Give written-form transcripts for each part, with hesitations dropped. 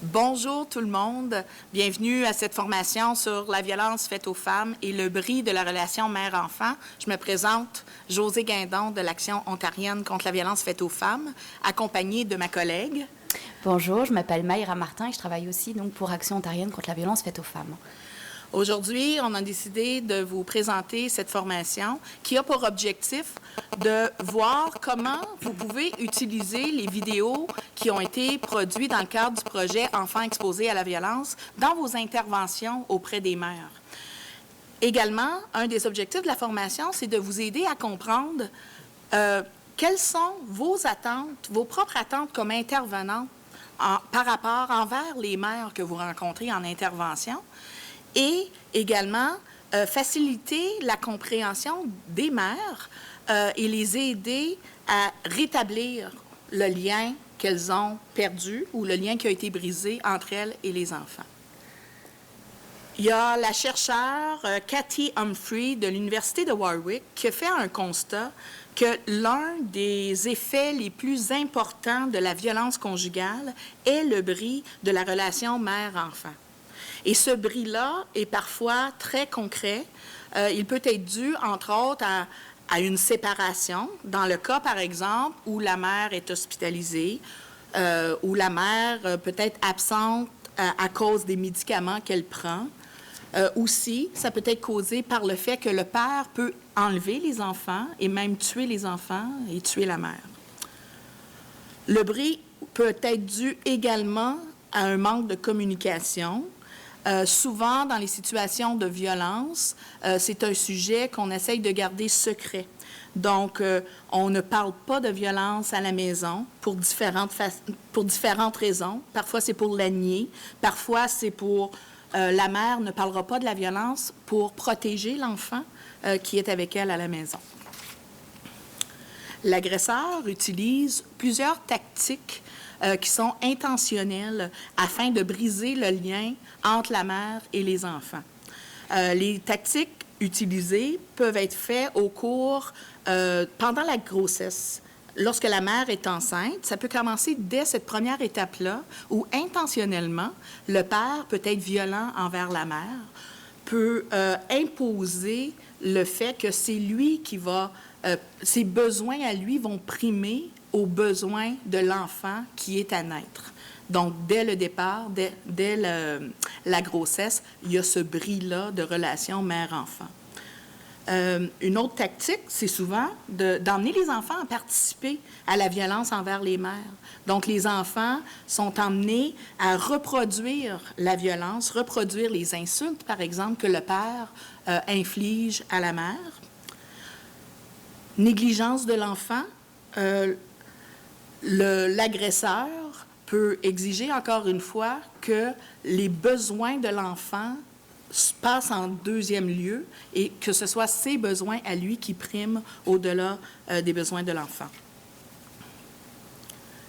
Bonjour tout le monde. Bienvenue à cette formation sur la violence faite aux femmes et le bris de la relation mère-enfant. Je me présente Josée Guindon de l'Action ontarienne contre la violence faite aux femmes, accompagnée de ma collègue. Bonjour, je m'appelle Mayra Martin et je travaille aussi donc, pour Action ontarienne contre la violence faite aux femmes. Aujourd'hui, on a décidé de vous présenter cette formation qui a pour objectif de voir comment vous pouvez utiliser les vidéos qui ont été produites dans le cadre du projet Enfants exposés à la violence dans vos interventions auprès des mères. Également, un des objectifs de la formation, c'est de vous aider à comprendre quelles sont vos attentes, vos propres attentes comme intervenante par rapport envers les mères que vous rencontrez en intervention. Et également, faciliter la compréhension des mères et les aider à rétablir le lien qu'elles ont perdu ou le lien qui a été brisé entre elles et les enfants. Il y a la chercheure Cathy Humphrey de l'Université de Warwick qui a fait un constat que l'un des effets les plus importants de la violence conjugale est le bris de la relation mère-enfant. Et ce bris-là est parfois très concret. Il peut être dû, entre autres, à une séparation, dans le cas, par exemple, où la mère est hospitalisée, où la mère peut être absente à cause des médicaments qu'elle prend. Aussi, ça peut être causé par le fait que le père peut enlever les enfants et même tuer les enfants et tuer la mère. Le bris peut être dû également à un manque de communication. Souvent, dans les situations de violence, c'est un sujet qu'on essaye de garder secret. Donc, on ne parle pas de violence à la maison pour différentes raisons. Parfois, c'est pour la nier. Parfois, c'est pour... la mère ne parlera pas de la violence pour protéger l'enfant qui est avec elle à la maison. L'agresseur utilise plusieurs tactiques qui sont intentionnelles afin de briser le lien entre la mère et les enfants. Les tactiques utilisées peuvent être faites au cours, pendant la grossesse. Lorsque la mère est enceinte, ça peut commencer dès cette première étape-là où intentionnellement, le père peut être violent envers la mère, peut imposer le fait que c'est lui qui va, ses besoins à lui vont primer aux besoins de l'enfant qui est à naître. Donc, dès le départ, dès la grossesse, il y a ce bris-là de relation mère-enfant. Une autre tactique, c'est souvent d'emmener les enfants à participer à la violence envers les mères. Donc, les enfants sont emmenés à reproduire la violence, reproduire les insultes, par exemple, que le père inflige à la mère. Négligence de l'enfant. L'agresseur peut exiger, encore une fois, que les besoins de l'enfant passent en deuxième lieu et que ce soit ses besoins à lui qui priment au-delà des besoins de l'enfant.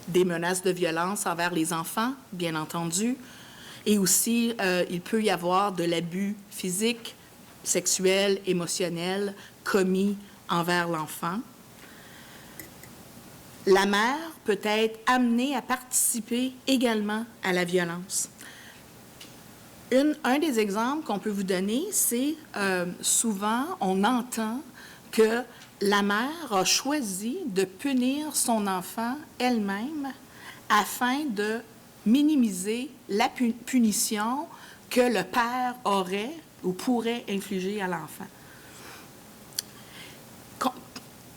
Des menaces de violence envers les enfants, bien entendu, et aussi il peut y avoir de l'abus physique, sexuel, émotionnel commis envers l'enfant. La mère peut être amenée à participer également à la violence. Un des exemples qu'on peut vous donner, c'est souvent, on entend que la mère a choisi de punir son enfant elle-même afin de minimiser la punition que le père aurait ou pourrait infliger à l'enfant.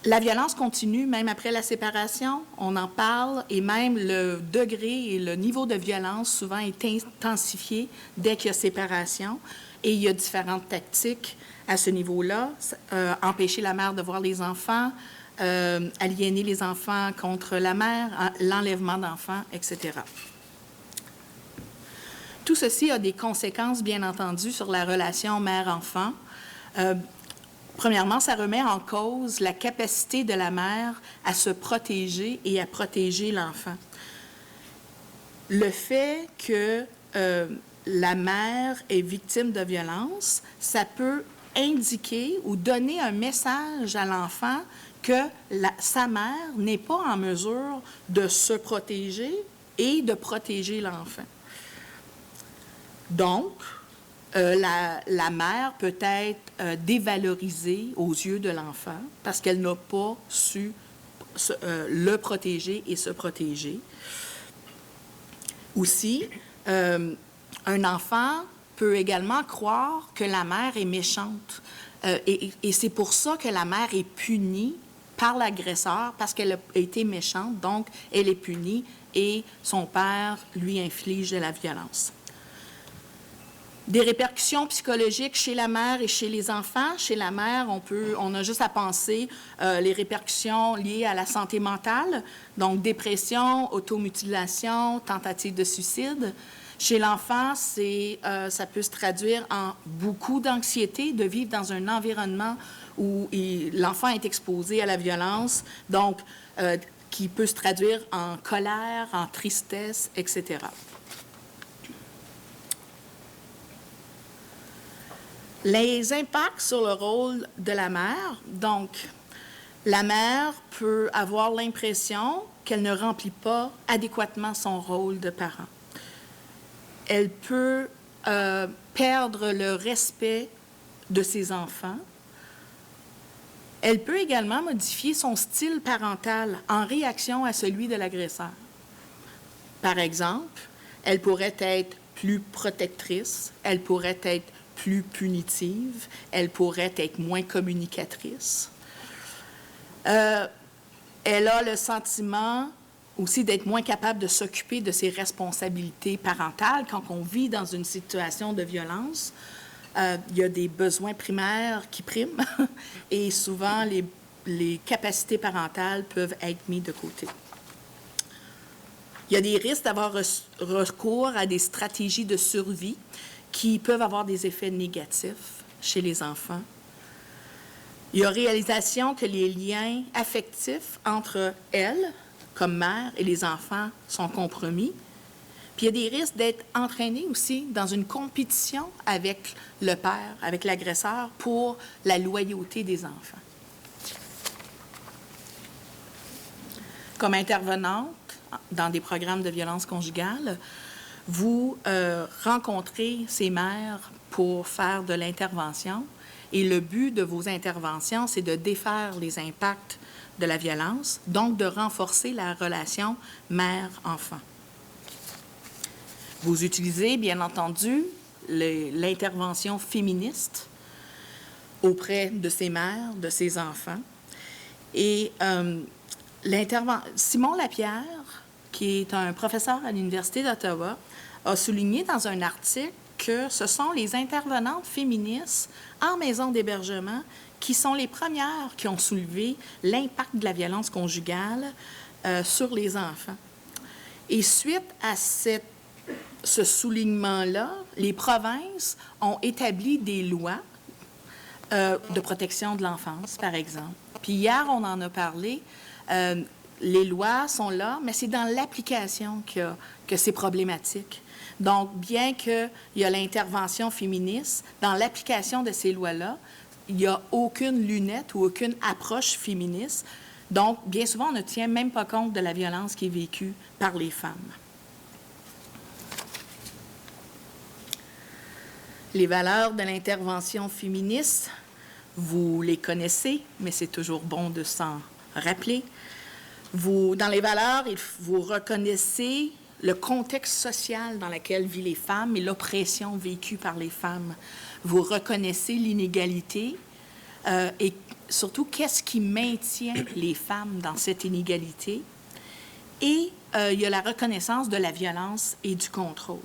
La violence continue même après la séparation, on en parle, et même le degré et le niveau de violence souvent est intensifié dès qu'il y a séparation. Et il y a différentes tactiques à ce niveau-là. Empêcher la mère de voir les enfants, aliéner les enfants contre la mère, l'enlèvement d'enfants, etc. Tout ceci a des conséquences, bien entendu, sur la relation mère-enfant. Premièrement, ça remet en cause la capacité de la mère à se protéger et à protéger l'enfant. Le fait que la mère est victime de violence, ça peut indiquer ou donner un message à l'enfant que sa mère n'est pas en mesure de se protéger et de protéger l'enfant. Donc, la mère peut être dévalorisée aux yeux de l'enfant parce qu'elle n'a pas su le protéger et se protéger. Aussi, un enfant peut également croire que la mère est méchante. Et c'est pour ça que la mère est punie par l'agresseur, parce qu'elle a été méchante, donc elle est punie et son père lui inflige de la violence. Des répercussions psychologiques chez la mère et chez les enfants. Chez la mère, on a juste à penser les répercussions liées à la santé mentale, donc dépression, automutilation, tentative de suicide. Chez l'enfant, ça peut se traduire en beaucoup d'anxiété de vivre dans un environnement où l'enfant est exposé à la violence, donc qui peut se traduire en colère, en tristesse, etc. Les impacts sur le rôle de la mère. Donc, la mère peut avoir l'impression qu'elle ne remplit pas adéquatement son rôle de parent. Elle peut perdre le respect de ses enfants. Elle peut également modifier son style parental en réaction à celui de l'agresseur. Par exemple, elle pourrait être plus protectrice, elle pourrait être plus punitive, elle pourrait être moins communicatrice. Elle a le sentiment aussi d'être moins capable de s'occuper de ses responsabilités parentales quand on vit dans une situation de violence. Il y a des besoins primaires qui priment et souvent les capacités parentales peuvent être mises de côté. Il y a des risques d'avoir recours à des stratégies de survie qui peuvent avoir des effets négatifs chez les enfants. Il y a réalisation que les liens affectifs entre elle, comme mère, et les enfants sont compromis. Puis il y a des risques d'être entraînés aussi dans une compétition avec le père, avec l'agresseur, pour la loyauté des enfants. Comme intervenante dans des programmes de violence conjugale, vous rencontrez ces mères pour faire de l'intervention et le but de vos interventions, c'est de défaire les impacts de la violence, donc de renforcer la relation mère-enfant. Vous utilisez, bien entendu, l'intervention féministe auprès de ces mères, de ces enfants. Et Simon Lapierre, qui est un professeur à l'Université d'Ottawa, a souligné dans un article que ce sont les intervenantes féministes en maison d'hébergement qui sont les premières qui ont soulevé l'impact de la violence conjugale sur les enfants. Et suite à ce soulignement-là, les provinces ont établi des lois de protection de l'enfance, par exemple. Puis hier, on en a parlé. Les lois sont là, mais c'est dans l'application que c'est problématique. Donc, bien qu'il y a l'intervention féministe, dans l'application de ces lois-là, il n'y a aucune lunette ou aucune approche féministe. Donc, bien souvent, on ne tient même pas compte de la violence qui est vécue par les femmes. Les valeurs de l'intervention féministe, vous les connaissez, mais c'est toujours bon de s'en rappeler. Dans les valeurs, vous reconnaissez le contexte social dans lequel vivent les femmes et l'oppression vécue par les femmes. Vous reconnaissez l'inégalité et surtout qu'est-ce qui maintient les femmes dans cette inégalité. Et il y a la reconnaissance de la violence et du contrôle.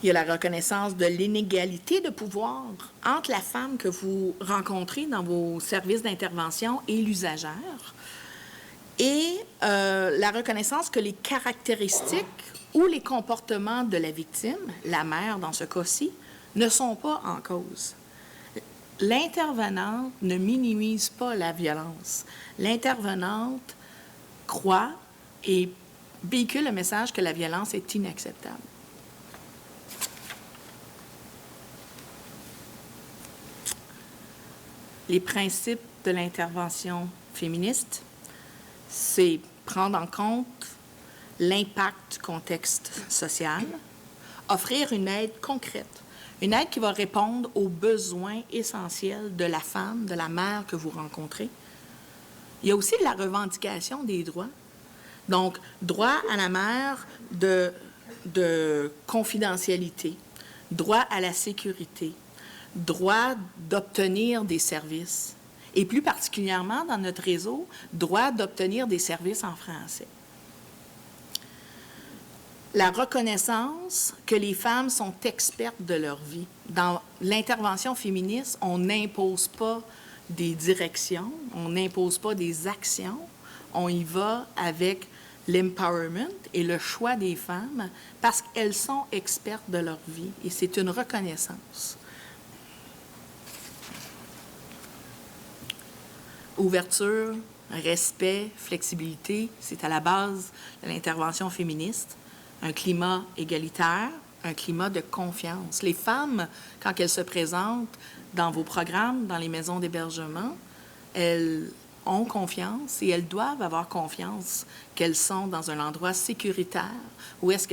Il y a la reconnaissance de l'inégalité de pouvoir entre la femme que vous rencontrez dans vos services d'intervention et l'usagère. Et la reconnaissance que les caractéristiques ou les comportements de la victime, la mère dans ce cas-ci, ne sont pas en cause. L'intervenante ne minimise pas la violence. L'intervenante croit et véhicule le message que la violence est inacceptable. Les principes de l'intervention féministe, c'est prendre en compte l'impact du contexte social, offrir une aide concrète, une aide qui va répondre aux besoins essentiels de la femme, de la mère que vous rencontrez. Il y a aussi la revendication des droits. Donc, droit à la mère de confidentialité, droit à la sécurité, droit d'obtenir des services, et plus particulièrement dans notre réseau, droit d'obtenir des services en français. La reconnaissance que les femmes sont expertes de leur vie. Dans l'intervention féministe, on n'impose pas des directions, on n'impose pas des actions, on y va avec l'empowerment et le choix des femmes parce qu'elles sont expertes de leur vie et c'est une reconnaissance. Ouverture, respect, flexibilité, c'est à la base de l'intervention féministe. Un climat égalitaire, un climat de confiance. Les femmes, quand elles se présentent dans vos programmes, dans les maisons d'hébergement, elles ont confiance et elles doivent avoir confiance qu'elles sont dans un endroit sécuritaire où est-ce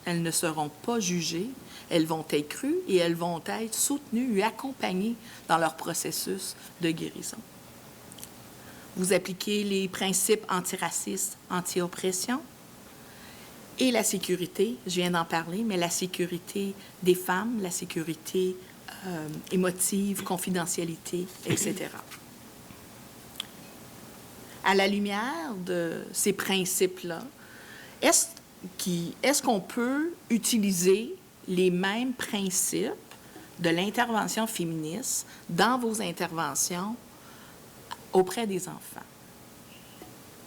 elles ne seront pas jugées, elles vont être crues et elles vont être soutenues et accompagnées dans leur processus de guérison. Vous appliquez les principes antiracistes, anti-oppression et la sécurité, je viens d'en parler, mais la sécurité des femmes, la sécurité émotive, confidentialité, etc. À la lumière de ces principes-là, est-ce qu'on peut utiliser les mêmes principes de l'intervention féministe dans vos interventions auprès des enfants?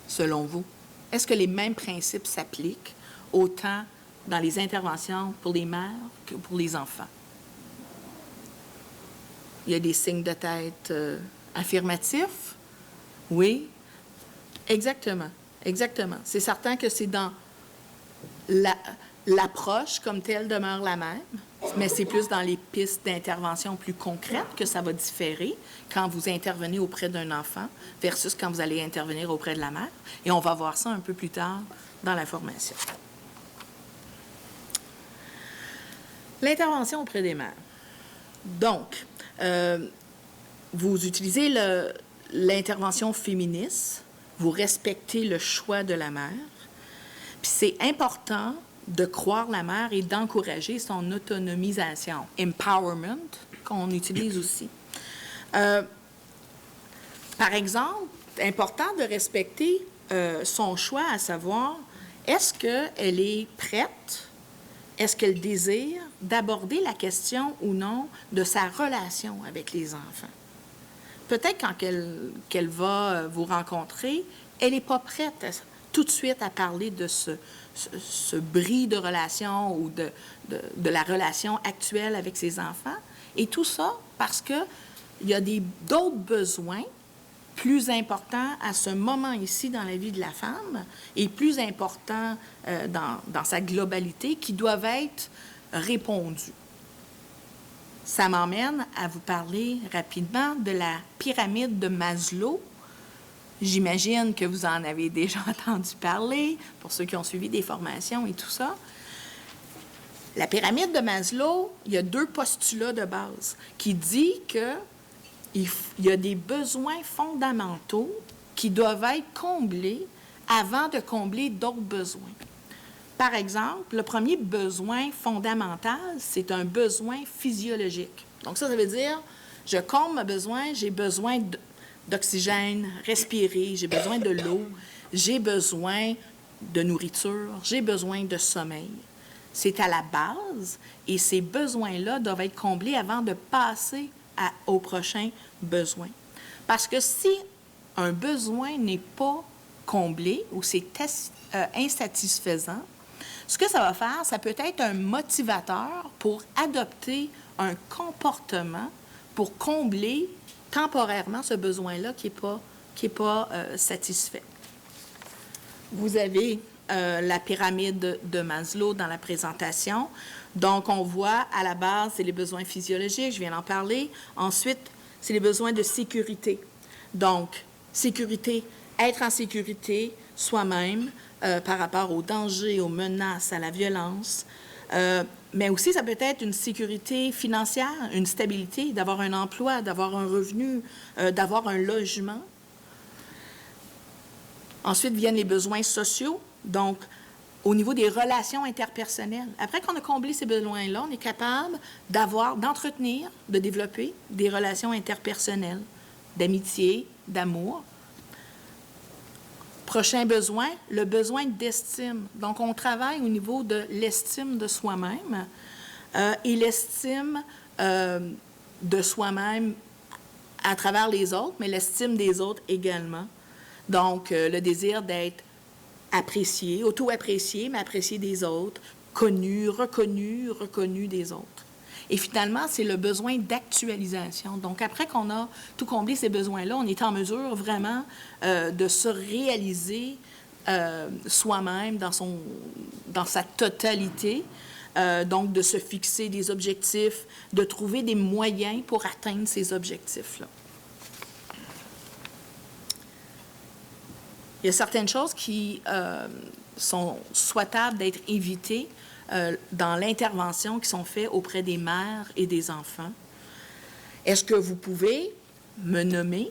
Selon vous, est-ce que les mêmes principes s'appliquent autant dans les interventions pour les mères que pour les enfants? Il y a des signes de tête affirmatifs. Oui, exactement, exactement. C'est certain que c'est dans l'approche comme telle demeure la même, mais c'est plus dans les pistes d'intervention plus concrètes que ça va différer quand vous intervenez auprès d'un enfant versus quand vous allez intervenir auprès de la mère. Et on va voir ça un peu plus tard dans la formation. L'intervention auprès des mères. Donc, vous utilisez l'intervention féministe, vous respectez le choix de la mère, puis c'est important de croire la mère et d'encourager son autonomisation, empowerment, qu'on utilise aussi. Par exemple, important de respecter son choix, à savoir, est-ce qu'elle est prête, est-ce qu'elle désire d'aborder la question ou non de sa relation avec les enfants? Peut-être quand qu'elle va vous rencontrer, elle n'est pas prête tout de suite à parler de ce bris de relation ou de la relation actuelle avec ses enfants. Et tout ça parce qu'il y a d'autres besoins plus importants à ce moment ici dans la vie de la femme et plus importants dans sa globalité qui doivent être répondus. Ça m'emmène à vous parler rapidement de la pyramide de Maslow. J'imagine que vous en avez déjà entendu parler, pour ceux qui ont suivi des formations et tout ça. La pyramide de Maslow, il y a 2 postulats de base qui disent qu'il y a des besoins fondamentaux qui doivent être comblés avant de combler d'autres besoins. Par exemple, le premier besoin fondamental, c'est un besoin physiologique. Donc ça veut dire, je comble mes besoins, j'ai besoin d'oxygène, respirer, j'ai besoin de l'eau, j'ai besoin de nourriture, j'ai besoin de sommeil. C'est à la base et ces besoins-là doivent être comblés avant de passer au prochain besoin. Parce que si un besoin n'est pas comblé ou c'est insatisfaisant, ce que ça va faire, ça peut être un motivateur pour adopter un comportement pour combler temporairement ce besoin-là qui est pas satisfait. Vous avez la pyramide de Maslow dans la présentation. Donc, on voit à la base, c'est les besoins physiologiques, je viens d'en parler. Ensuite, c'est les besoins de sécurité. Donc, sécurité, être en sécurité soi-même par rapport aux dangers, aux menaces, à la violence. Mais aussi, ça peut être une sécurité financière, une stabilité, d'avoir un emploi, d'avoir un revenu, d'avoir un logement. Ensuite viennent les besoins sociaux, donc au niveau des relations interpersonnelles. Après qu'on a comblé ces besoins-là, on est capable d'entretenir, de développer des relations interpersonnelles, d'amitié, d'amour. Prochain besoin, le besoin d'estime. Donc, on travaille au niveau de l'estime de soi-même et l'estime de soi-même à travers les autres, mais l'estime des autres également. Donc, le désir d'être apprécié, auto-apprécié, mais apprécié des autres, connu, reconnu des autres. Et finalement, c'est le besoin d'actualisation. Donc, après qu'on a tout comblé ces besoins-là, on est en mesure vraiment de se réaliser soi-même dans sa totalité, donc de se fixer des objectifs, de trouver des moyens pour atteindre ces objectifs-là. Il y a certaines choses qui sont souhaitables d'être évitées dans l'intervention qui sont faites auprès des mères et des enfants. Est-ce que vous pouvez me nommer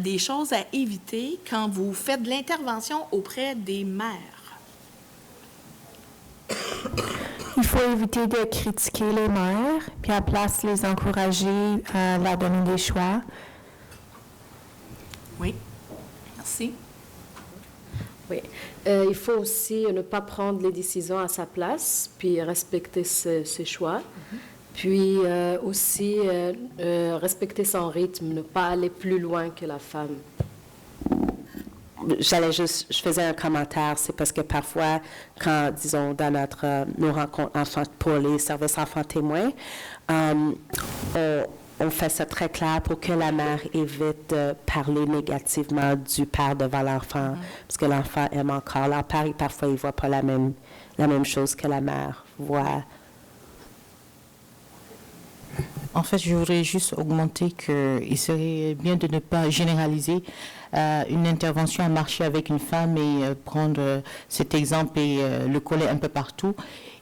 des choses à éviter quand vous faites de l'intervention auprès des mères? Il faut éviter de critiquer les mères, puis à la place les encourager à leur donner des choix. Oui, merci. Oui. Il faut aussi ne pas prendre les décisions à sa place, puis respecter ses choix. Puis aussi respecter son rythme, ne pas aller plus loin que la femme. Je faisais un commentaire, c'est parce que parfois, quand, disons, dans nos rencontres enfants, pour les services enfants témoins, on fait ça très clair pour que la mère évite de parler négativement du père devant l'enfant, parce que l'enfant aime encore leur père et parfois il ne voit pas la même chose que la mère voit. En fait, je voudrais juste augmenter qu'il serait bien de ne pas généraliser une intervention à marcher avec une femme et prendre cet exemple et le coller un peu partout.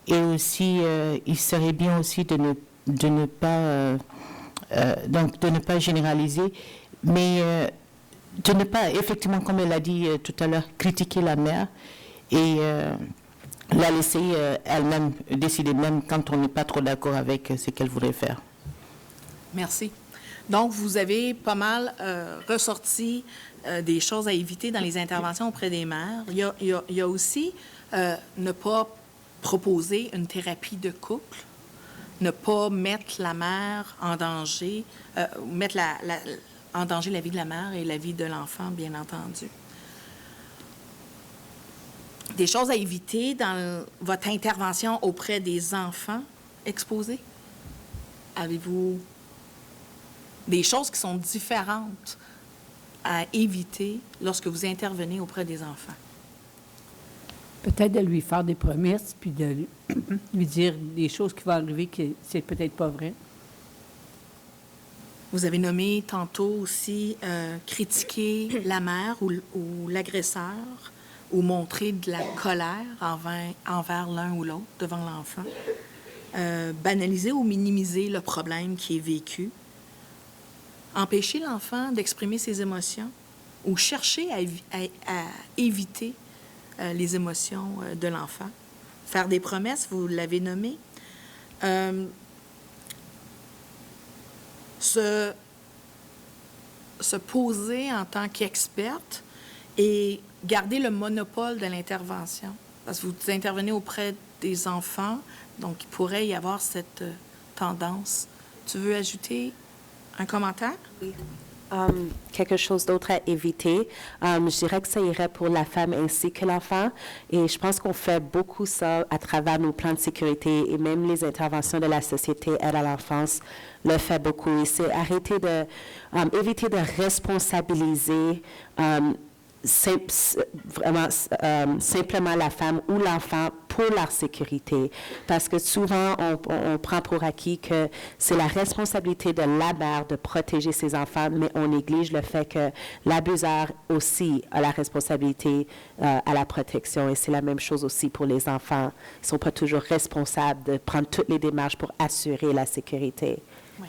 Et aussi, il serait bien aussi de ne pas généraliser, mais de ne pas, effectivement, comme elle a dit tout à l'heure, critiquer la mère et la laisser elle-même décider, même quand on n'est pas trop d'accord avec ce qu'elle voudrait faire. Merci. Donc, vous avez pas mal ressorti des choses à éviter dans les interventions auprès des mères. Il y a aussi ne pas proposer une thérapie de couple, ne pas mettre la mère en danger, mettre en danger la vie de la mère et la vie de l'enfant, bien entendu. Des choses à éviter dans votre intervention auprès des enfants exposés? Avez-vous des choses qui sont différentes à éviter lorsque vous intervenez auprès des enfants? Peut-être de lui faire des promesses, puis de lui dire des choses qui vont arriver que c'est peut-être pas vrai. Vous avez nommé tantôt aussi critiquer la mère ou l'agresseur ou montrer de la colère envers l'un ou l'autre devant l'enfant. Banaliser ou minimiser le problème qui est vécu. Empêcher l'enfant d'exprimer ses émotions ou chercher à éviter les émotions de l'enfant. Faire des promesses, vous l'avez nommé. Se poser en tant qu'experte et garder le monopole de l'intervention. Parce que vous intervenez auprès des enfants, donc il pourrait y avoir cette tendance. Tu veux ajouter un commentaire? Oui. Quelque chose d'autre à éviter. Je dirais que ça irait pour la femme ainsi que l'enfant. Et je pense qu'on fait beaucoup ça à travers nos plans de sécurité et même les interventions de la société Aide à l'enfance le fait beaucoup. Et c'est éviter de responsabiliser vraiment simplement la femme ou l'enfant pour leur sécurité. Parce que souvent, on prend pour acquis que c'est la responsabilité de la mère de protéger ses enfants, mais on néglige le fait que l'abuseur aussi a la responsabilité à la protection. Et c'est la même chose aussi pour les enfants. Ils ne sont pas toujours responsables de prendre toutes les démarches pour assurer la sécurité. Oui.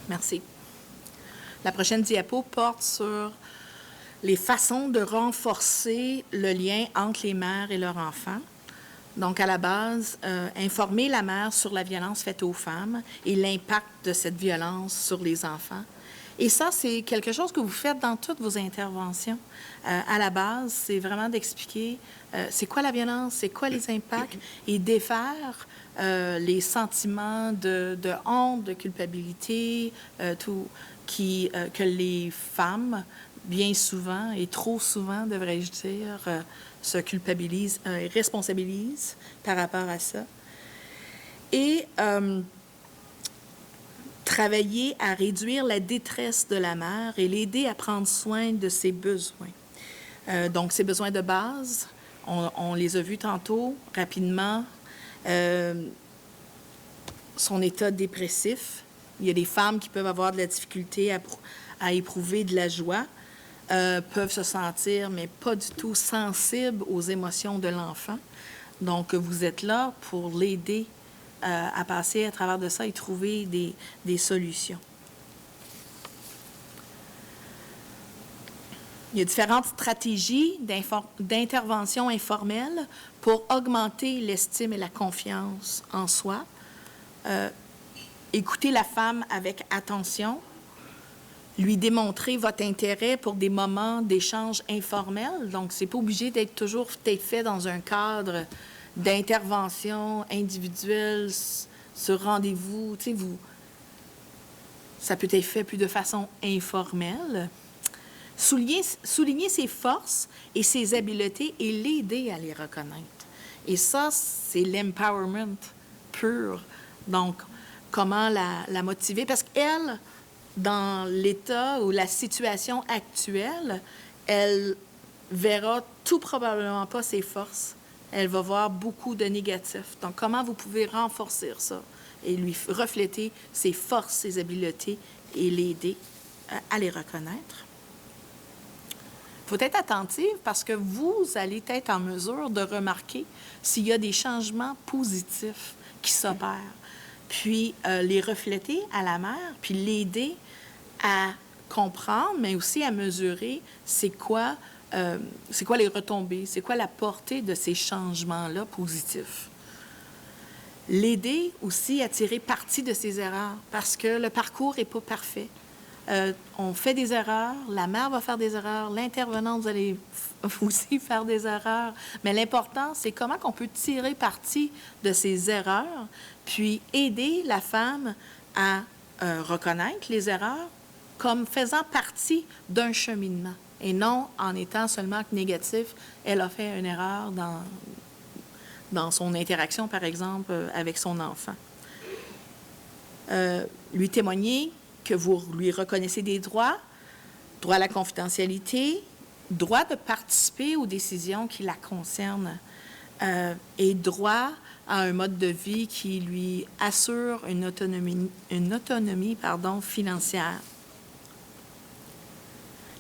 Merci. La prochaine diapo porte sur les façons de renforcer le lien entre les mères et leurs enfants. Donc, à la base, informer la mère sur la violence faite aux femmes et l'impact de cette violence sur les enfants. Et ça, c'est quelque chose que vous faites dans toutes vos interventions. À la base, c'est vraiment d'expliquer c'est quoi la violence, c'est quoi les impacts, et défaire les sentiments de honte, de culpabilité, que les femmes, bien souvent, et trop souvent, devrais-je dire, se culpabilisent et responsabilisent par rapport à ça. Et travailler à réduire la détresse de la mère et l'aider à prendre soin de ses besoins. Donc, ses besoins de base, on les a vus tantôt, rapidement. Son état dépressif. Il y a des femmes qui peuvent avoir de la difficulté à éprouver de la joie, peuvent se sentir, mais pas du tout sensibles aux émotions de l'enfant. Donc, vous êtes là pour l'aider à passer à travers de ça et trouver des solutions. Il y a différentes stratégies d'intervention informelle pour augmenter l'estime et la confiance en soi. Écouter la femme avec attention, lui démontrer votre intérêt pour des moments d'échange informels. Donc, c'est pas obligé d'être toujours peut-être fait dans un cadre d'intervention individuelle sur rendez-vous. Tu sais, ça peut être fait plus de façon informelle. Souligner ses forces et ses habiletés et l'aider à les reconnaître. Et ça, c'est l'empowerment pur. Donc, comment la motiver? Parce qu'elle, dans l'état ou la situation actuelle, elle verra tout probablement pas ses forces. Elle va voir beaucoup de négatifs. Donc, comment vous pouvez renforcer ça et lui refléter ses forces, ses habiletés et l'aider à les reconnaître? Il faut être attentif parce que vous allez être en mesure de remarquer s'il y a des changements positifs qui s'opèrent, puis les refléter à la mère, puis l'aider à comprendre, mais aussi à mesurer c'est quoi les retombées, c'est quoi la portée de ces changements-là positifs. L'aider aussi à tirer parti de ses erreurs, parce que le parcours n'est pas parfait. On fait des erreurs, la mère va faire des erreurs, l'intervenante, vous allez aussi faire des erreurs. Mais l'important, c'est comment on peut tirer parti de ces erreurs, puis aider la femme à reconnaître les erreurs comme faisant partie d'un cheminement et non en étant seulement négatif. Elle a fait une erreur dans son interaction, par exemple, avec son enfant. Lui témoigner que vous lui reconnaissez des droits, droit à la confidentialité, droit de participer aux décisions qui la concernent et droit à un mode de vie qui lui assure une autonomie financière.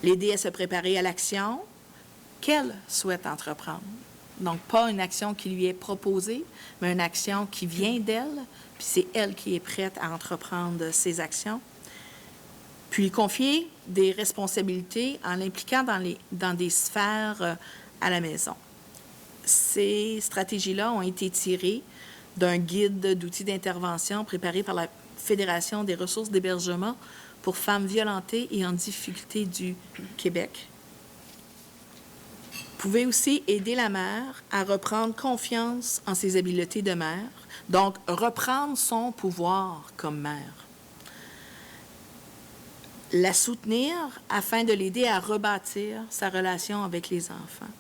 L'aider à se préparer à l'action qu'elle souhaite entreprendre. Donc, pas une action qui lui est proposée, mais une action qui vient d'elle, puis c'est elle qui est prête à entreprendre ces actions. Puis confier des responsabilités en l'impliquant dans des sphères à la maison. Ces stratégies-là ont été tirées d'un guide d'outils d'intervention préparé par la Fédération des ressources d'hébergement pour femmes violentées et en difficulté du Québec. Vous pouvez aussi aider la mère à reprendre confiance en ses habiletés de mère, donc reprendre son pouvoir comme mère. La soutenir afin de l'aider à rebâtir sa relation avec les enfants.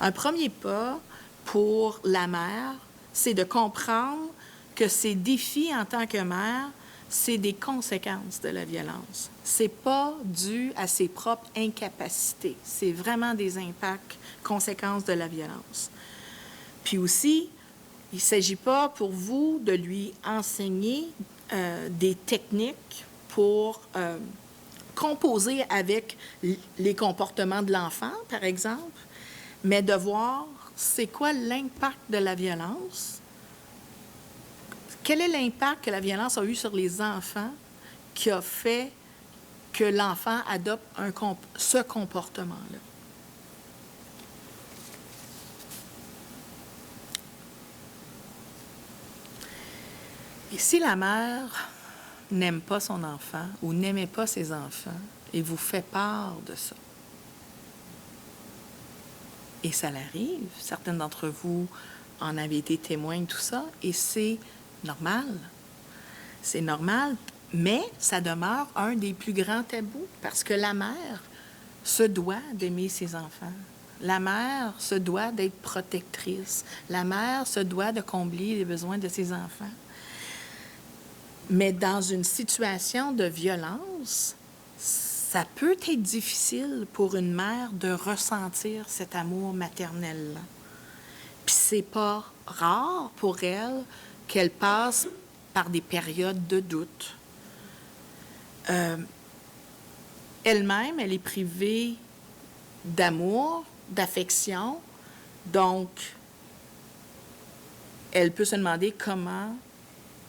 Un premier pas pour la mère, c'est de comprendre que ses défis en tant que mère c'est des conséquences de la violence. C'est pas dû à ses propres incapacités. C'est vraiment des impacts, conséquences de la violence. Puis aussi, il ne s'agit pas pour vous de lui enseigner des techniques pour composer avec les comportements de l'enfant, par exemple, mais de voir c'est quoi l'impact de la violence. Quel est l'impact que la violence a eu sur les enfants qui a fait que l'enfant adopte ce comportement-là? Et si la mère n'aime pas son enfant ou n'aimait pas ses enfants et vous fait part de ça, et ça l'arrive, certaines d'entre vous en avez été témoins de tout ça, et c'est normal. C'est normal, mais ça demeure un des plus grands tabous parce que la mère se doit d'aimer ses enfants. La mère se doit d'être protectrice. La mère se doit de combler les besoins de ses enfants. Mais dans une situation de violence, ça peut être difficile pour une mère de ressentir cet amour maternel-là. Puis c'est pas rare pour elle qu'elle passe par des périodes de doute. Elle-même, elle est privée d'amour, d'affection, donc elle peut se demander comment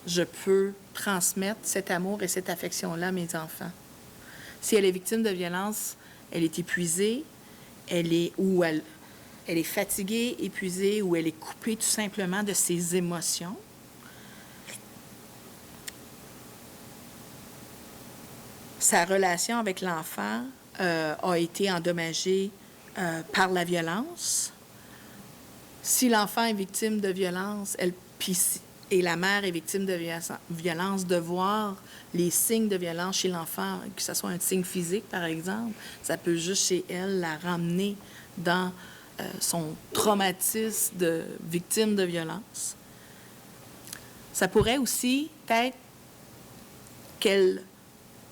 je peux transmettre cet amour et cette affection-là à mes enfants. Si elle est victime de violence, elle est épuisée, elle est fatiguée, épuisée, ou elle est coupée tout simplement de ses émotions. Sa relation avec l'enfant a été endommagée par la violence. Si l'enfant est victime de violence, et la mère est victime de violence, de voir les signes de violence chez l'enfant, que ce soit un signe physique, par exemple, ça peut juste chez elle la ramener dans son traumatisme de victime de violence. Ça pourrait aussi être qu'elle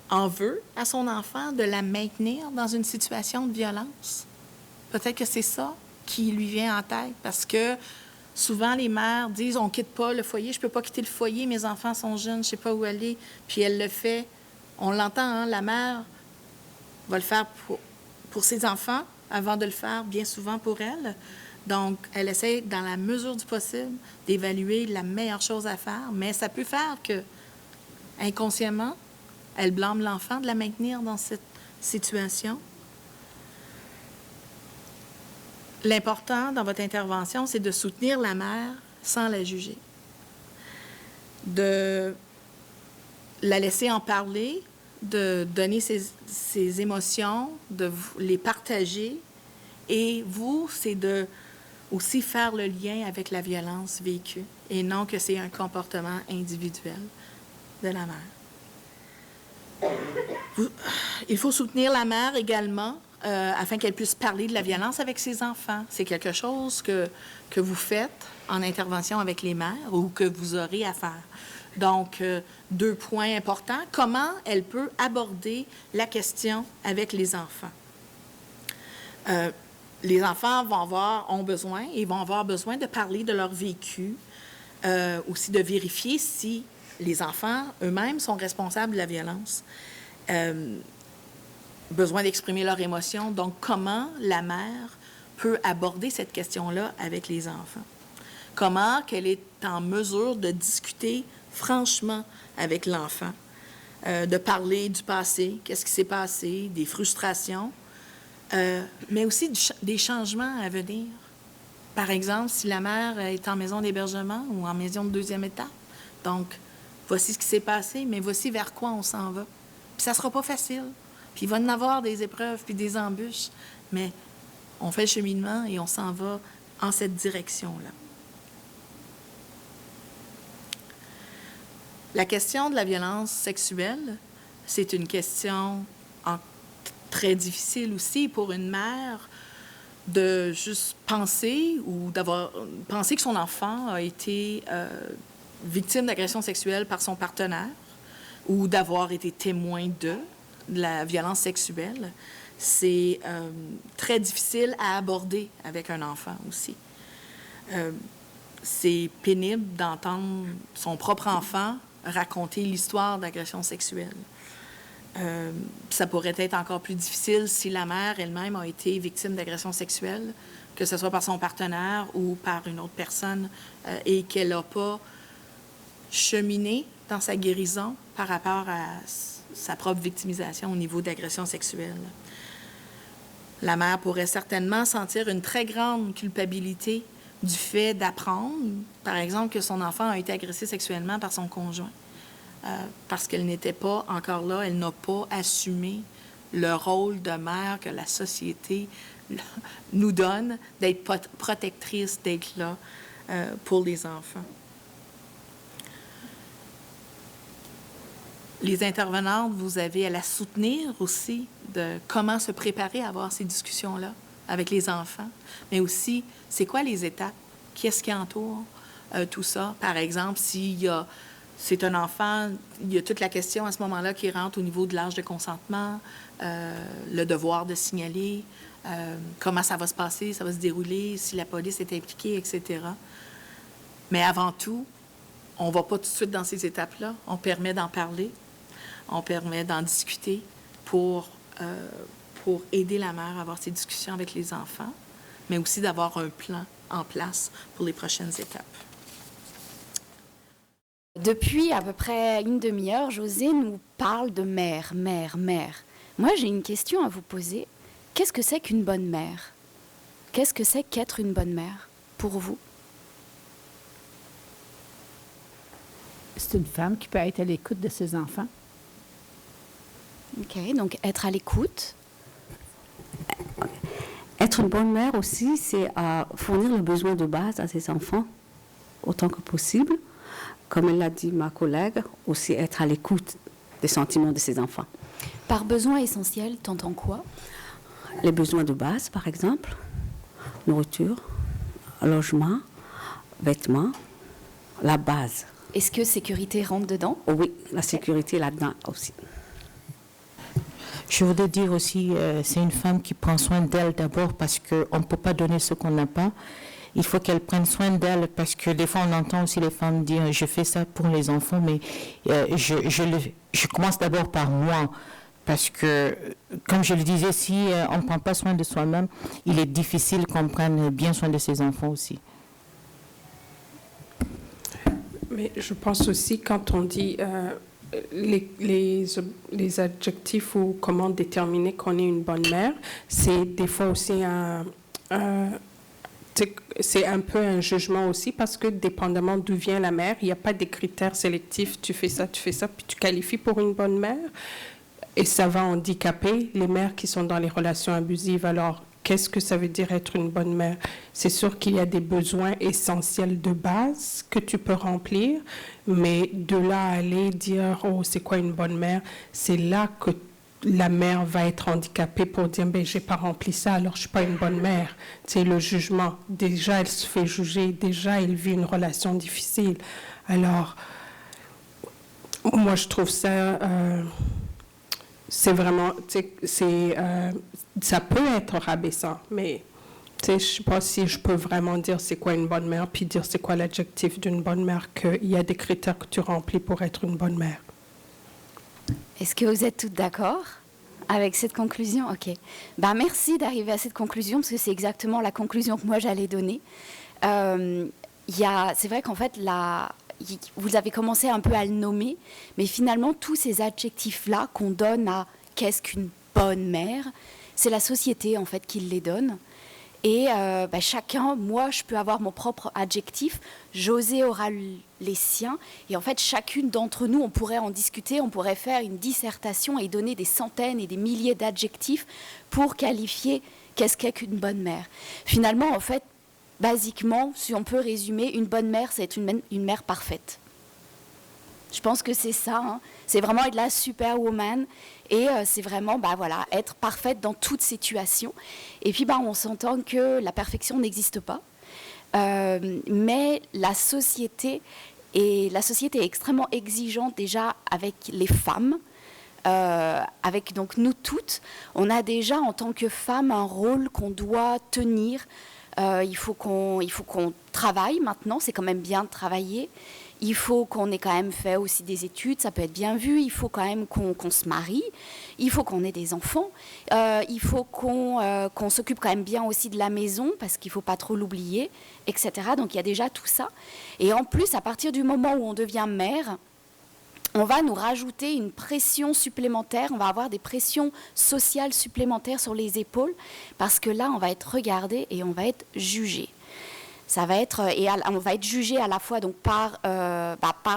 en veut à son enfant de la maintenir dans une situation de violence. Peut-être que c'est ça qui lui vient en tête, parce que souvent, les mères disent « on ne quitte pas le foyer, je ne peux pas quitter le foyer, mes enfants sont jeunes, je ne sais pas où aller ». Puis elle le fait. On l'entend, hein, la mère va le faire pour ses enfants avant de le faire bien souvent pour elle. Donc, elle essaie, dans la mesure du possible, d'évaluer la meilleure chose à faire, mais ça peut faire que, inconsciemment, elle blâme l'enfant de la maintenir dans cette situation. L'important dans votre intervention, c'est de soutenir la mère sans la juger, de la laisser en parler, de donner ses émotions, de les partager. Et vous, c'est de aussi faire le lien avec la violence vécue et non que c'est un comportement individuel de la mère. Il faut soutenir la mère également afin qu'elle puisse parler de la violence avec ses enfants. C'est quelque chose que vous faites en intervention avec les mères ou que vous aurez à faire. Donc, 2 points importants. Comment elle peut aborder la question avec les enfants? Les enfants ont besoin de parler de leur vécu, aussi de vérifier si les enfants eux-mêmes sont responsables de la violence. Besoin d'exprimer leurs émotions. Donc, comment la mère peut aborder cette question-là avec les enfants? Comment qu'elle est en mesure de discuter franchement avec l'enfant, de parler du passé, qu'est-ce qui s'est passé, des frustrations, mais aussi des changements à venir. Par exemple, si la mère est en maison d'hébergement ou en maison de 2e étape, donc, voici ce qui s'est passé, mais voici vers quoi on s'en va. Puis ça ne sera pas facile. Puis il va y en avoir des épreuves puis des embûches, mais on fait le cheminement et on s'en va en cette direction-là. La question de la violence sexuelle, c'est une question très difficile aussi pour une mère de juste penser penser que son enfant a été victime d'agression sexuelle par son partenaire ou d'avoir été témoin de la violence sexuelle, c'est très difficile à aborder avec un enfant aussi. C'est pénible d'entendre son propre enfant raconter l'histoire d'agression sexuelle. Ça pourrait être encore plus difficile si la mère elle-même a été victime d'agression sexuelle, que ce soit par son partenaire ou par une autre personne, et qu'elle n'a pas cheminé dans sa guérison par rapport à sa propre victimisation au niveau d'agression sexuelle. La mère pourrait certainement sentir une très grande culpabilité du fait d'apprendre, par exemple, que son enfant a été agressé sexuellement par son conjoint. Parce qu'elle n'était pas encore là, elle n'a pas assumé le rôle de mère que la société nous donne, d'être protectrice, d'être là pour les enfants. Les intervenantes, vous avez à la soutenir aussi de comment se préparer à avoir ces discussions-là avec les enfants, mais aussi, c'est quoi les étapes? Qu'est-ce qui entoure tout ça? Par exemple, c'est un enfant, il y a toute la question à ce moment-là qui rentre au niveau de l'âge de consentement, le devoir de signaler, comment ça va se passer, ça va se dérouler, si la police est impliquée, etc. Mais avant tout, on ne va pas tout de suite dans ces étapes-là. On permet d'en parler, on permet d'en discuter pour aider la mère à avoir ces discussions avec les enfants, mais aussi d'avoir un plan en place pour les prochaines étapes. Depuis à peu près une demi-heure, José nous parle de mère. Moi, j'ai une question à vous poser. Qu'est-ce que c'est qu'une bonne mère? Qu'est-ce que c'est qu'être une bonne mère pour vous? C'est une femme qui peut être à l'écoute de ses enfants. OK, donc être à l'écoute. Être une bonne mère aussi, c'est fournir le besoin de base à ses enfants autant que possible. Comme elle l'a dit ma collègue, aussi être à l'écoute des sentiments de ses enfants. Par besoin essentiel, t'entends quoi? Les besoins de base, par exemple, nourriture, logement, vêtements, la base. Est-ce que sécurité rentre dedans? Oh oui, la sécurité là-dedans aussi. Je voudrais dire aussi, c'est une femme qui prend soin d'elle d'abord parce qu'on ne peut pas donner ce qu'on n'a pas. Il faut qu'elle prenne soin d'elle parce que des fois on entend aussi les femmes dire je fais ça pour les enfants, mais je commence d'abord par moi parce que, comme je le disais, si on ne prend pas soin de soi-même, il est difficile qu'on prenne bien soin de ses enfants aussi. Mais je pense aussi quand on dit les adjectifs ou comment déterminer qu'on est une bonne mère, c'est des fois aussi c'est un peu un jugement aussi parce que dépendamment d'où vient la mère, il n'y a pas des critères sélectifs, tu fais ça, puis tu qualifies pour une bonne mère. Et ça va handicaper les mères qui sont dans les relations abusives. Alors, qu'est-ce que ça veut dire être une bonne mère? C'est sûr qu'il y a des besoins essentiels de base que tu peux remplir, mais de là à aller dire « Oh, c'est quoi une bonne mère ?» C'est là que la mère va être handicapée pour dire ben j'ai pas rempli ça, alors je suis pas une bonne mère. C'est le jugement. Déjà, elle se fait juger. Déjà, elle vit une relation difficile. Alors, moi, je trouve ça, c'est vraiment, ça peut être rabaissant, mais je ne sais pas si je peux vraiment dire c'est quoi une bonne mère, puis dire c'est quoi l'adjectif d'une bonne mère, qu'il y a des critères que tu remplis pour être une bonne mère. Est-ce que vous êtes toutes d'accord avec cette conclusion? OK. Ben, merci d'arriver à cette conclusion, parce que c'est exactement la conclusion que moi j'allais donner. C'est vrai qu'en fait, vous avez commencé un peu à le nommer, mais finalement, tous ces adjectifs-là qu'on donne à qu'est-ce qu'une bonne mère, c'est la société, en fait, qui les donne. Et chacun, moi, je peux avoir mon propre adjectif, José aura les siens, et en fait, chacune d'entre nous, on pourrait en discuter, on pourrait faire une dissertation et donner des centaines et des milliers d'adjectifs pour qualifier qu'est-ce qu'est qu'une bonne mère. Finalement, en fait, basiquement, si on peut résumer, une bonne mère, c'est une mère parfaite. Je pense que c'est ça, hein. C'est vraiment être la superwoman et c'est vraiment être parfaite dans toute situation. Et puis on s'entend que la perfection n'existe pas, mais la société Et la société est extrêmement exigeante déjà avec les femmes, avec donc nous toutes. On a déjà en tant que femme un rôle qu'on doit tenir. Il faut qu'on travaille maintenant, c'est quand même bien de travailler. Il faut qu'on ait quand même fait aussi des études, ça peut être bien vu. Il faut quand même qu'on se marie. Il faut qu'on ait des enfants. Il faut qu'on s'occupe quand même bien aussi de la maison, parce qu'il ne faut pas trop l'oublier, etc. Donc il y a déjà tout ça. Et en plus, à partir du moment où on devient mère, on va nous rajouter une pression supplémentaire, on va avoir des pressions sociales supplémentaires sur les épaules, parce que là, on va être regardé et on va être jugé. Ça va être, on va être jugé à la fois donc, par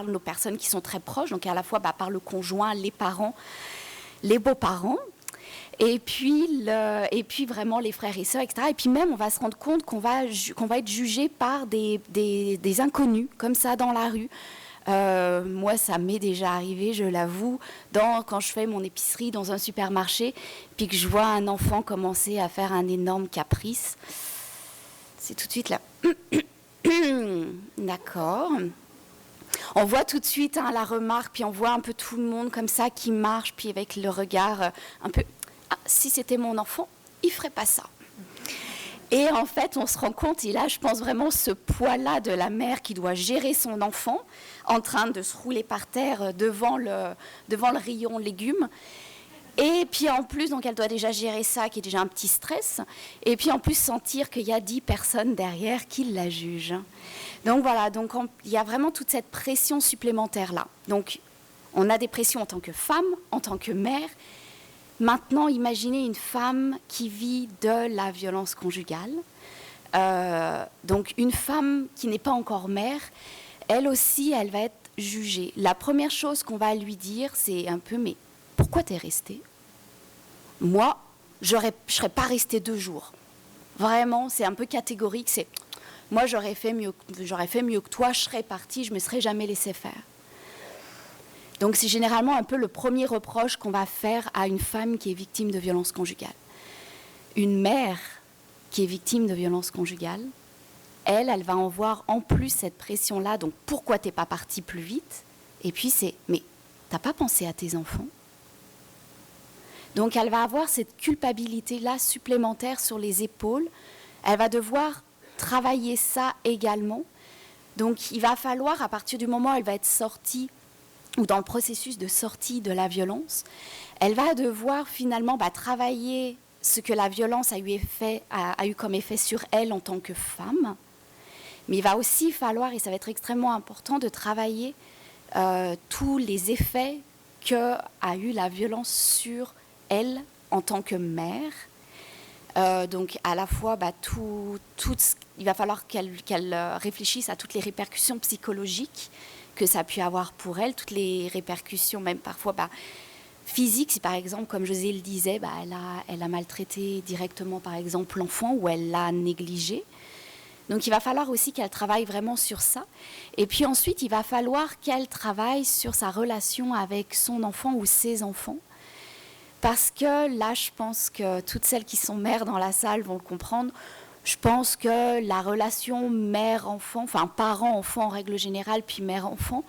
nos personnes qui sont très proches, donc à la fois par le conjoint, les parents, les beaux-parents, et puis vraiment les frères et sœurs, etc. Et puis même, on va se rendre compte qu'on va être jugé par des inconnus, comme ça, dans la rue. Moi, ça m'est déjà arrivé, je l'avoue, quand je fais mon épicerie dans un supermarché, puis que je vois un enfant commencer à faire un énorme caprice. C'est tout de suite là. D'accord. On voit tout de suite la remarque, puis on voit un peu tout le monde comme ça qui marche, puis avec le regard un peu « Ah, si c'était mon enfant, il ferait pas ça ». Et en fait, on se rend compte, et là, je pense vraiment ce poids-là de la mère qui doit gérer son enfant, en train de se rouler par terre devant le rayon légumes. Et puis en plus, donc elle doit déjà gérer ça, qui est déjà un petit stress. Et puis en plus, sentir qu'il y a 10 personnes derrière qui la jugent. Donc voilà, il y a vraiment toute cette pression supplémentaire-là. Donc on a des pressions en tant que femme, en tant que mère. Maintenant, imaginez une femme qui vit de la violence conjugale. Donc une femme qui n'est pas encore mère, elle aussi, elle va être jugée. La première chose qu'on va lui dire, c'est un peu « mais pourquoi t'es restée ? Moi, je ne serais pas restée 2 jours. » Vraiment, c'est un peu catégorique. C'est « moi, j'aurais fait mieux que toi, je serais partie, je ne me serais jamais laissée faire. » Donc c'est généralement un peu le premier reproche qu'on va faire à une femme qui est victime de violence conjugale. Une mère qui est victime de violence conjugale, elle va en voir en plus cette pression-là. Donc pourquoi t'es pas partie plus vite ? Et puis c'est « mais t'as pas pensé à tes enfants ?» Donc elle va avoir cette culpabilité-là supplémentaire sur les épaules. Elle va devoir travailler ça également. Donc il va falloir, à partir du moment où elle va être sortie, ou dans le processus de sortie de la violence, elle va devoir finalement travailler ce que la violence a eu comme effet sur elle en tant que femme. Mais il va aussi falloir, et ça va être extrêmement important, de travailler tous les effets qu'a eu la violence sur elle en tant que mère. Donc à la fois, il va falloir qu'elle réfléchisse à toutes les répercussions psychologiques que ça a pu avoir pour elle, toutes les répercussions, même parfois physiques, si par exemple, comme José le disait, elle a maltraité directement par exemple l'enfant ou elle l'a négligé. Donc il va falloir aussi qu'elle travaille vraiment sur ça. Et puis ensuite, il va falloir qu'elle travaille sur sa relation avec son enfant ou ses enfants. Parce que là, je pense que toutes celles qui sont mères dans la salle vont le comprendre. Je pense que la relation mère-enfant, enfin parent-enfant en règle générale, puis mère-enfant,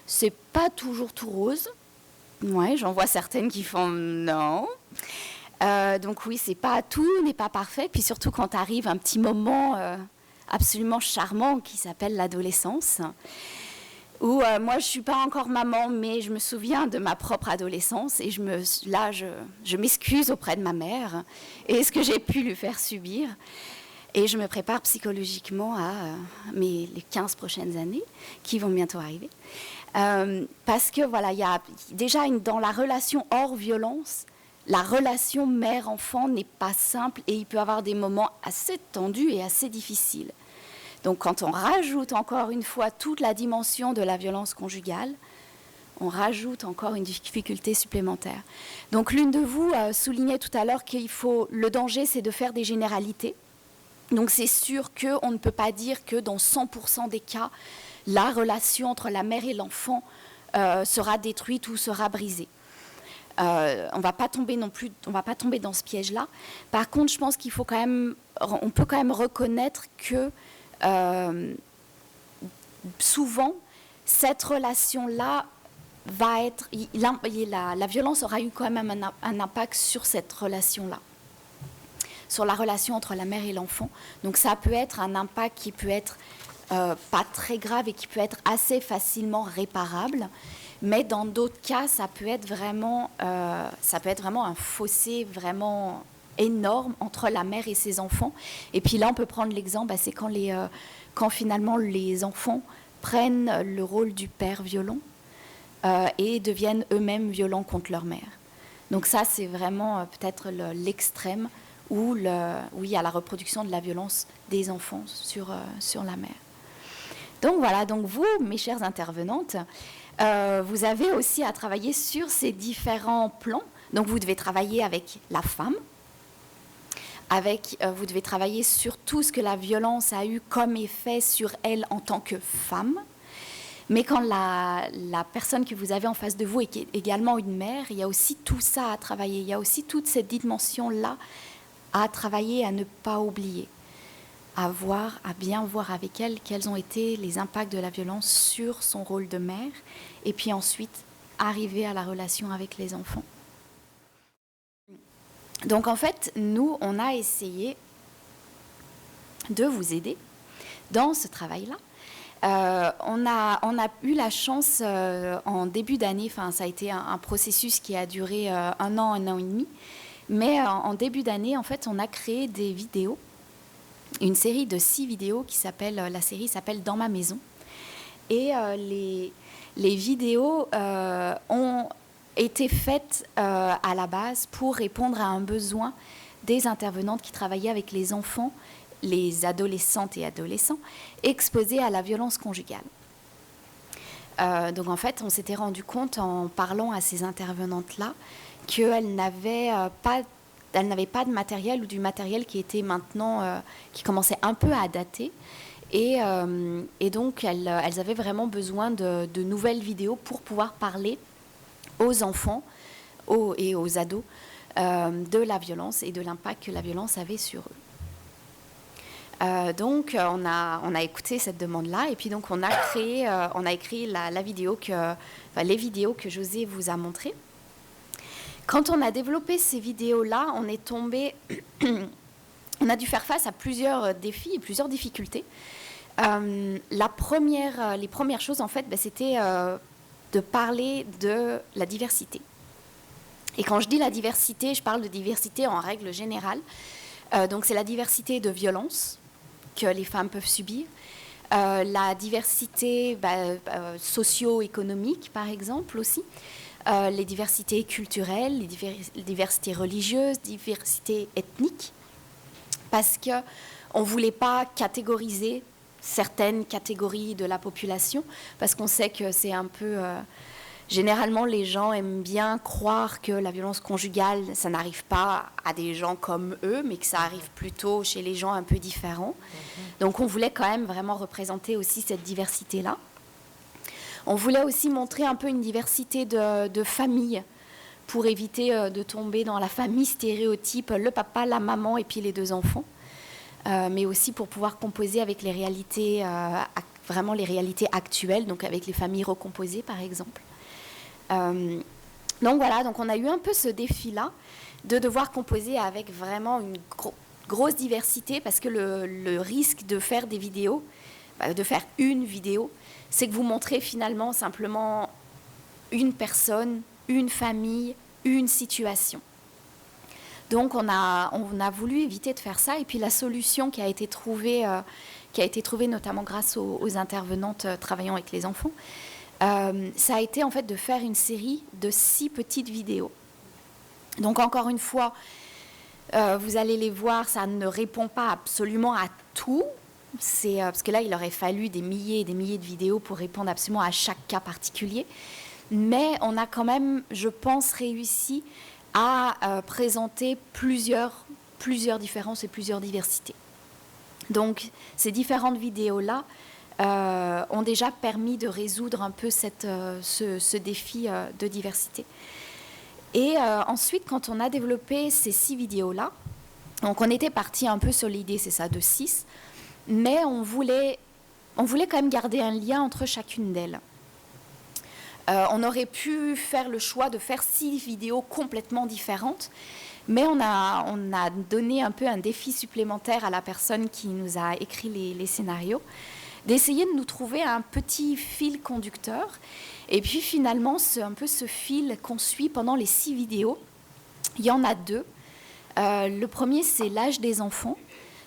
c'est pas toujours tout rose. Ouais, j'en vois certaines qui font non. Donc oui, tout n'est pas parfait. Puis surtout quand arrive un petit moment absolument charmant qui s'appelle l'adolescence, où moi je suis pas encore maman, mais je me souviens de ma propre adolescence et je m'excuse auprès de ma mère et ce que j'ai pu lui faire subir. Et je me prépare psychologiquement à les 15 prochaines années qui vont bientôt arriver. Parce que voilà, il y a déjà dans la relation hors violence, la relation mère-enfant n'est pas simple et il peut y avoir des moments assez tendus et assez difficiles. Donc quand on rajoute encore une fois toute la dimension de la violence conjugale, on rajoute encore une difficulté supplémentaire. Donc l'une de vous soulignait tout à l'heure le danger, c'est de faire des généralités. Donc c'est sûr qu'on ne peut pas dire que dans 100% des cas, la relation entre la mère et l'enfant sera détruite ou sera brisée. On va pas tomber dans ce piège-là. Par contre, je pense on peut quand même reconnaître que souvent, cette relation-là va être... La violence aura eu quand même un impact sur cette relation-là, sur la relation entre la mère et l'enfant. Donc ça peut être un impact qui peut être pas très grave et qui peut être assez facilement réparable, mais dans d'autres cas, ça peut être vraiment un fossé vraiment énorme entre la mère et ses enfants. Et puis là, on peut prendre l'exemple, c'est quand finalement les enfants prennent le rôle du père violent et deviennent eux-mêmes violents contre leur mère. Donc ça, c'est vraiment peut-être l'extrême où il y a la reproduction de la violence des enfants sur la mère. Donc voilà, donc vous, mes chères intervenantes, vous avez aussi à travailler sur ces différents plans. Donc vous devez travailler avec la femme, vous devez travailler sur tout ce que la violence a eu comme effet sur elle en tant que femme. Mais quand la personne que vous avez en face de vous est également une mère, il y a aussi tout ça à travailler. Il y a aussi toute cette dimension-là à travailler, à ne pas oublier, à bien voir avec elle quels ont été les impacts de la violence sur son rôle de mère, et puis ensuite arriver à la relation avec les enfants. Donc en fait, nous, on a essayé de vous aider dans ce travail-là. On a eu la chance en début d'année, ça a été un processus qui a duré un an et demi, mais en début d'année, en fait, on a créé des vidéos, une série de 6 vidéos la série s'appelle Dans ma maison. Et les vidéos ont été faites à la base pour répondre à un besoin des intervenantes qui travaillaient avec les enfants, les adolescentes et adolescents exposés à la violence conjugale. Donc en fait, on s'était rendu compte en parlant à ces intervenantes-là qu'elles n'avaient pas de matériel ou du matériel qui était maintenant, qui commençait un peu à dater. Et donc, elles avaient vraiment besoin de nouvelles vidéos pour pouvoir parler aux enfants et aux ados de la violence et de l'impact que la violence avait sur eux. Donc, on a écouté cette demande-là et puis donc on a écrit la vidéo les vidéos que José vous a montrées. Quand on a développé ces vidéos-là, on a dû faire face à plusieurs défis et plusieurs difficultés. Les premières choses, en fait, c'était de parler de la diversité. Et quand je dis la diversité, je parle de diversité en règle générale. Donc, c'est la diversité de violences que les femmes peuvent subir, la diversité socio-économique, par exemple, aussi, les diversités culturelles, les diversités religieuses, diversités ethniques, parce qu'on ne voulait pas catégoriser certaines catégories de la population, parce qu'on sait que c'est un peu... généralement, les gens aiment bien croire que la violence conjugale, ça n'arrive pas à des gens comme eux, mais que ça arrive plutôt chez les gens un peu différents. Donc, on voulait quand même vraiment représenter aussi cette diversité-là. On voulait aussi montrer un peu une diversité de familles pour éviter de tomber dans la famille stéréotype, le papa, la maman et puis les 2 enfants. Mais aussi pour pouvoir composer avec les réalités, vraiment les réalités actuelles, donc avec les familles recomposées, par exemple. Donc voilà, donc on a eu un peu ce défi-là de devoir composer avec vraiment une grosse diversité, parce que le risque de faire des vidéos, de faire une vidéo, c'est que vous montrez finalement simplement une personne, une famille, une situation. Donc on a voulu éviter de faire ça, et puis la solution qui a été trouvée notamment grâce aux intervenantes travaillant avec les enfants, ça a été en fait de faire une série de 6 petites vidéos. Donc encore une fois, vous allez les voir, ça ne répond pas absolument à tout, parce que là il aurait fallu des milliers et des milliers de vidéos pour répondre absolument à chaque cas particulier, mais on a quand même, je pense, réussi à présenter plusieurs différences et plusieurs diversités. Donc ces différentes vidéos-là ont déjà permis de résoudre un peu ce défi de diversité. Et ensuite, quand on a développé ces 6 vidéos-là, donc on était parti un peu sur l'idée, c'est ça, de 6, mais on voulait quand même garder un lien entre chacune d'elles. On aurait pu faire le choix de faire 6 vidéos complètement différentes, mais on a donné un peu un défi supplémentaire à la personne qui nous a écrit les scénarios, d'essayer de nous trouver un petit fil conducteur. Et puis finalement, un peu ce fil qu'on suit pendant les 6 vidéos, il y en a 2. Le premier, c'est l'âge des enfants.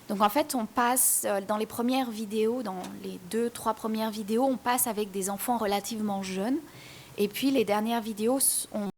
Donc en fait, on passe dans les premières vidéos, dans les 2-3 premières vidéos, on passe avec des enfants relativement jeunes. Et puis les dernières vidéos, on